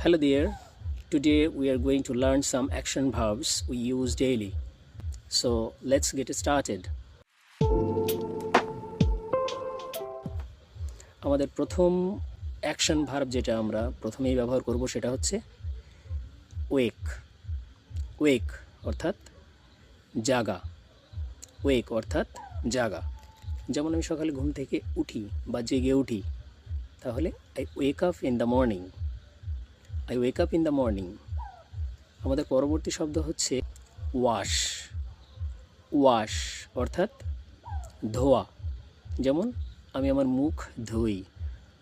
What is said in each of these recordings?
Hello there. Today we are going to learn some action verbs we use daily. So let's get started. আমাদের প্রথম action verb যেটা আমরা প্রথমেই ব্যবহার করব সেটা হচ্ছে ওয়েক। ওয়েক অর্থাৎ জাগা। ওয়েক অর্থাৎ জাগা। যেমন আমি সকালে ঘুম থেকে উঠি বা জেগে উঠি, তাহলে I wake up in the morning. I wake up in the morning. আমাদের পরবর্তী শব্দ হচ্ছে ওয়াশ। ওয়াশ অর্থাৎ ধোয়া। যেমন আমি আমার মুখ ধুই,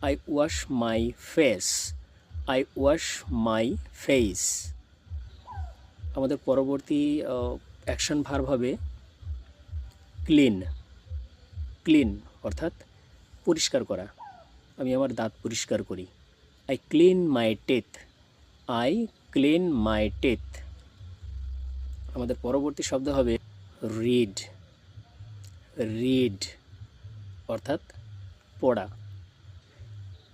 I wash my face. I wash my face. আমাদের পরবর্তী অ্যাকশন ভার্ব হবে ক্লিন। ক্লিন অর্থাৎ পরিষ্কার করা। আমি আমার দাঁত পরিষ্কার করি, I clean my teeth. I clean my teeth. আমাদের পরবর্তী শব্দ হবে রিড। রিড অর্থাৎ পড়া।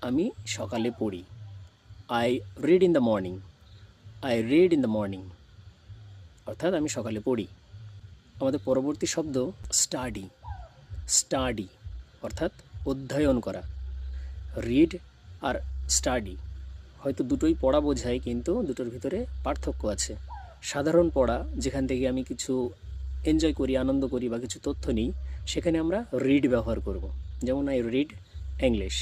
আমি সকালে পড়ি, I read in the morning. I read in the morning অর্থাৎ আমি সকালে পড়ি। আমাদের পরবর্তী শব্দ স্টাডি। স্টাডি অর্থাৎ অধ্যয়ন করা। রিড আর স্টাডি হয়তো দুটোই পড়া বোঝায়, কিন্তু দুটোর ভিতরে পার্থক্য আছে। সাধারণ পড়া, যেখান থেকে আমি কিছু এনজয় করি, আনন্দ করি বা কিছু তথ্য নিই, সেখানে আমরা রিড ব্যবহার করব। যেমন আই রিড ইংলিশ।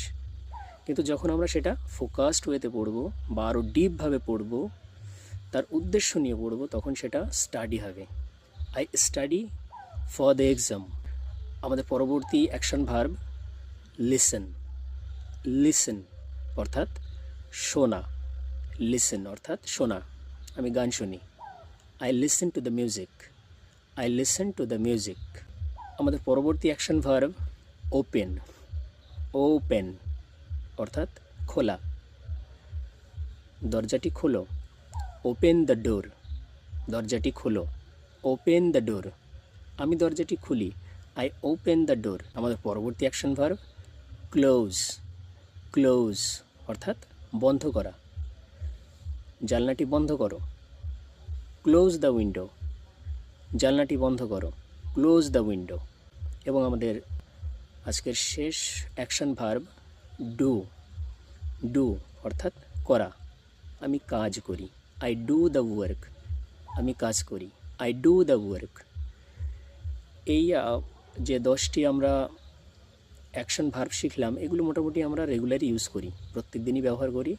কিন্তু যখন আমরা সেটা ফোকাসড ওয়েতে পড়ব বা আরও ডিপভাবে পড়ব, তার উদ্দেশ্য নিয়ে পড়ব, তখন সেটা স্টাডি হবে। I study for the exam. আমাদের পরবর্তী অ্যাকশন ভার্ব লিসেন। লিসেন অর্থাৎ শোনা। লিসেন অর্থাৎ শোনা। আমি গান শুনি, I listen to the music. I listen to the music. আমাদের পরবর্তী অ্যাকশন ভার্ব ওপেন। ওপেন অর্থাৎ খোলা। দরজাটি খোলো, ওপেন দ্য ডোর। দরজাটি খোলো, ওপেন দ্য ডোর। আমি দরজাটি খুলি, আই ওপেন দ্য ডোর। আমাদের পরবর্তী অ্যাকশন ভার্ব ক্লোজ। ক্লোজ অর্থাৎ বন্ধ করা। জানলাটি বন্ধ করো, ক্লোজ দ্য উইন্ডো। জানলাটি বন্ধ করো, ক্লোজ দ্য উইন্ডো। এবং আমাদের আজকের শেষ অ্যাকশন ভার্ব ডু। ডু অর্থাৎ করা। আমি কাজ করি, আই ডু দ্য ওয়ার্ক। আমি কাজ করি, আই ডু দ্য ওয়ার্ক। এই যে 10টি আমরা অ্যাকশন ভার্ব শিখলাম, এগুলো মোটামুটি আমরা রেগুলারই ইউজ করি, প্রত্যেক দিনই ব্যবহার করি।